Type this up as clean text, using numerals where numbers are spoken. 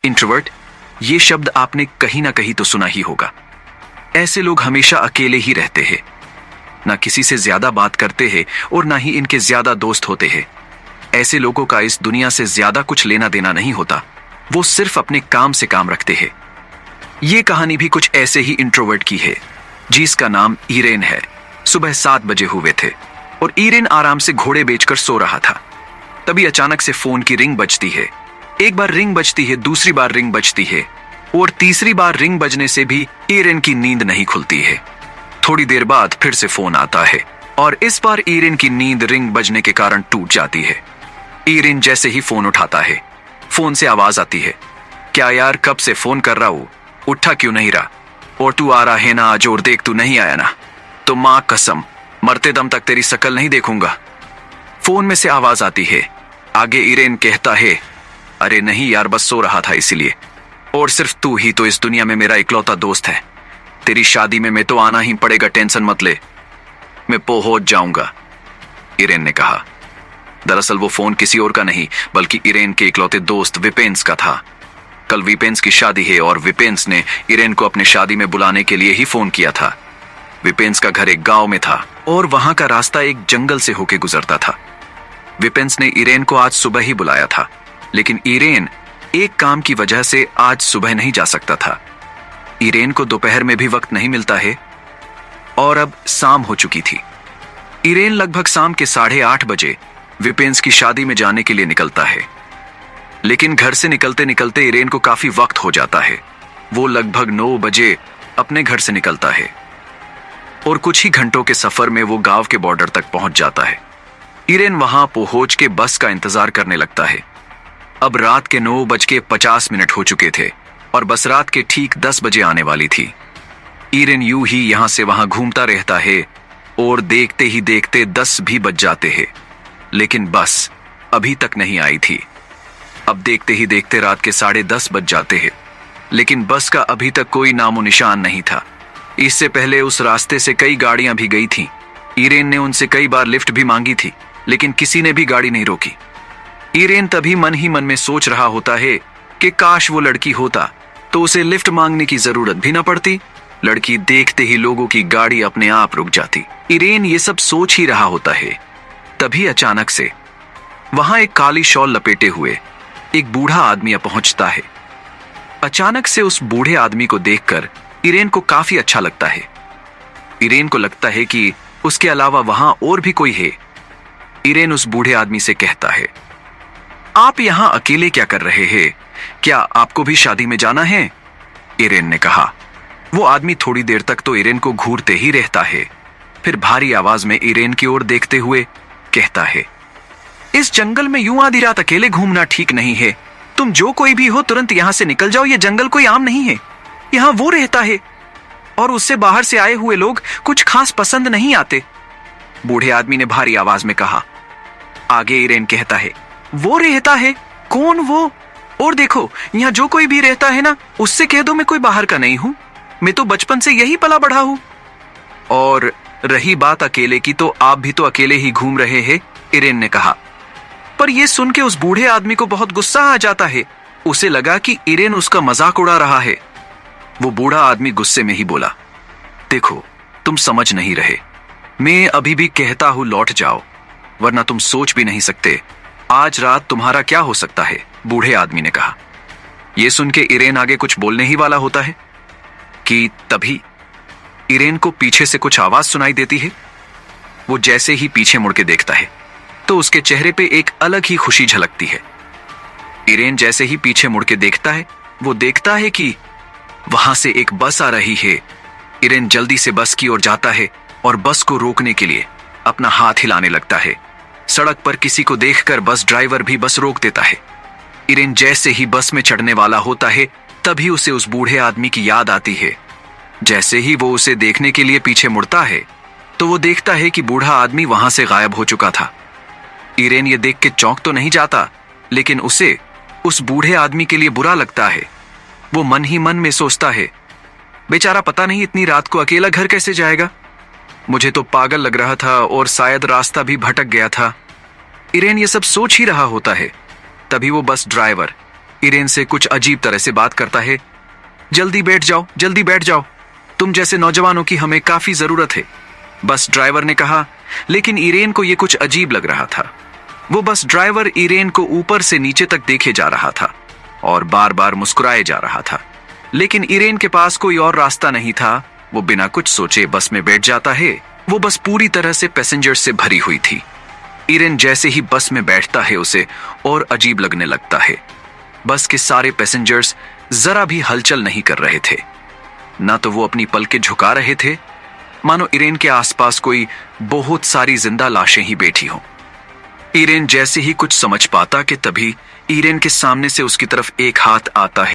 Introvert, ये शब्द आपने कहीं ना कहीं तो सुना ही होगा। ऐसे लोग हमेशा अकेले ही रहते हैं, ना किसी से ज्यादा बात करते हैं और ना ही इनके ज्यादा दोस्त होते हैं। ऐसे लोगों का इस दुनिया से ज्यादा कुछ लेना देना नहीं होता, वो सिर्फ अपने काम से काम रखते हैं। ये कहानी भी कुछ ऐसे ही इंट्रोवर्ट की है, जिसका नाम इरेन है। सुबह 7 बजे हुए थे और इरेन आराम से घोड़े बेचकर सो रहा था। तभी अचानक से फोन की रिंग बजती है। एक बार रिंग बजती है, दूसरी बार रिंग बजती है और तीसरी बार रिंग बजने से भी इरेन की नींद नहीं खुलती है। थोड़ी देर बाद फिर से फोन आता है और इस बार इरेन की नींद रिंग बजने के कारण टूट जाती है। इरेन जैसे ही फोन उठाता है, फोन से आवाज आती है, क्या यार, कब से फोन कर रहा हूं, उठा क्यों नहीं रहा? और तू आ रहा है ना आज, और देख तू नहीं आया ना तो मां कसम मरते दम तक तेरी शकल नहीं देखूंगा। फोन में से आवाज आती है। आगे इरेन कहता है, अरे नहीं यार, बस सो रहा था इसीलिए, और सिर्फ तू ही तो इस दुनिया में मेरा इकलौता दोस्त है। तेरी शादी में मैं तो आना ही पड़ेगा, टेंशन मत ले, मैं पहुंच जाऊंगा, इरेन ने कहा। दरअसल वो फोन किसी और का नहीं बल्कि इरेन के इकलौते दोस्त विपेंस का था। कल विपेंस की शादी है और विपेंस ने इरेन को अपने शादी में बुलाने के लिए ही फोन किया था। विपेंस का घर एक गांव में था और वहां का रास्ता एक जंगल से होके गुजरता था। विपेंस ने इरेन को आज सुबह ही बुलाया था, लेकिन इरेन एक काम की वजह से आज सुबह नहीं जा सकता था। इरेन को दोपहर में भी वक्त नहीं मिलता है और अब शाम हो चुकी थी। इरेन लगभग शाम के 8:30 बजे विपेंस की शादी में जाने के लिए निकलता है, लेकिन घर से निकलते निकलते इरेन को काफी वक्त हो जाता है। वो लगभग 9 बजे अपने घर से निकलता है और कुछ ही घंटों के सफर में वो गांव के बॉर्डर तक पहुंच जाता है। इरेन वहां पहुंच के बस का इंतजार करने लगता है। अब रात के 9:50 हो चुके थे और बस रात के ठीक 10 बजे आने वाली थी। इरेन यूं ही यहां से वहां घूमता रहता है और देखते ही देखते 10 भी बज जाते हैं, लेकिन बस अभी तक नहीं आई थी। अब देखते ही देखते रात के 10:30 बज जाते हैं, लेकिन बस का अभी तक कोई नामो निशान नहीं था। इससे पहले उस रास्ते से कई गाड़ियां भी गई थीं। इरेन ने उनसे कई बार लिफ्ट भी मांगी थी, लेकिन किसी ने भी गाड़ी नहीं रोकी। इरेन तभी मन ही मन में सोच रहा होता है कि काश वो लड़की होता तो उसे लिफ्ट मांगने की जरूरत भी न पड़ती। लड़की देखते ही लोगों की गाड़ी अपने आप रुक जाती। इरेन ये सब सोच ही रहा होता है, तभी अचानक से वहां एक काली शॉल लपेटे हुए एक बूढ़ा आदमी पहुंचता है। अचानक से उस बूढ़े आदमी को देखकर इरेन को काफी अच्छा लगता है। इरेन को लगता है कि उसके अलावा वहां और भी कोई है। इरेन उस बूढ़े आदमी से कहता है, आप यहां अकेले क्या कर रहे हैं? क्या आपको भी शादी में जाना है? इरेन ने कहा। वो आदमी थोड़ी देर तक तो इरेन को घूरते ही रहता है, फिर भारी आवाज में इरेन की ओर देखते हुए कहता है, इस जंगल में यूं आधी रात अकेले घूमना ठीक नहीं है। तुम जो कोई भी हो तुरंत यहां से निकल जाओ, ये जंगल कोई आम नहीं है। यहां वो रहता है और उससे बाहर से आए हुए लोग कुछ खास पसंद नहीं आते, बूढ़े आदमी ने भारी आवाज में कहा। आगे इरेन कहता है, वो रहता है? कौन वो? और देखो, यहां जो कोई भी रहता है ना, उससे कह दो मैं कोई बाहर का नहीं हूं, मैं तो बचपन से यही पला बढ़ा हूं। और रही बात अकेले की, तो आप भी तो अकेले ही घूम रहे हैं, इरेन ने कहा। पर यह सुन के उस बूढ़े आदमी को बहुत गुस्सा आ जाता है। उसे लगा कि इरेन उसका मजाक उड़ा रहा है। वो बूढ़ा आदमी गुस्से में ही बोला, देखो तुम समझ नहीं रहे, मैं अभी भी कहता हूं लौट जाओ, वरना तुम सोच भी नहीं सकते आज रात तुम्हारा क्या हो सकता है, बूढ़े आदमी ने कहा। यह सुन के इरेन आगे कुछ बोलने ही वाला होता है कि तभी इरेन को पीछे से कुछ आवाज सुनाई देती है। वो जैसे ही पीछे मुड़ के देखता है तो उसके चेहरे पे एक अलग ही खुशी झलकती है। इरेन जैसे ही पीछे मुड़ के देखता है, वो देखता है कि वहां से एक बस आ रही है। इरेन जल्दी से बस की ओर जाता है और बस को रोकने के लिए अपना हाथ हिलाने लगता है। सड़क पर किसी को देखकर बस ड्राइवर भी बस रोक देता है। इरेन जैसे ही बस में चढ़ने वाला होता है, तभी उसे उस बूढ़े आदमी की याद आती है। जैसे ही वो उसे देखने के लिए पीछे मुड़ता है तो वो देखता है कि बूढ़ा आदमी वहां से गायब हो चुका था। इरेन ये देख के चौंक तो नहीं जाता, लेकिन उसे उस बूढ़े आदमी के लिए बुरा लगता है। वो मन ही मन में सोचता है, बेचारा पता नहीं इतनी रात को अकेला घर कैसे जाएगा। मुझे तो पागल लग रहा था और शायद रास्ता भी भटक गया था। इरेन ये सब सोच ही रहा होता है, तभी वो बस ड्राइवर इरेन से कुछ अजीब तरह से बात करता है। जल्दी बैठ जाओ, जल्दी बैठ जाओ, तुम जैसे नौजवानों की हमें काफी जरूरत है, बस ड्राइवर ने कहा। लेकिन इरेन को यह कुछ अजीब लग रहा था। वो बस ड्राइवर इरेन को ऊपर से नीचे तक देखे जा रहा था और बार बार मुस्कुराए जा रहा था। लेकिन इरेन के पास कोई और रास्ता नहीं था। वो बिना कुछ सोचे बस में बैठ जाता है। वो बस पूरी तरह से पैसेंजर से भरी हुई थी। इरेन जैसे ही बस में बैठता है उसे और अजीब लगने लगता है। बस के सारे पैसेंजर्स जरा भी हलचल नहीं कर रहे थे, ना तो वो अपनी पलकें झुका रहे थे, मानो इरेन के आसपास कोई बहुत सारी जिंदा लाशें ही बैठी हों। इरेन जैसे ही कुछ समझ पाता कि तभी इरेन के सामने से उसकी तरफ एक हाथ आता है।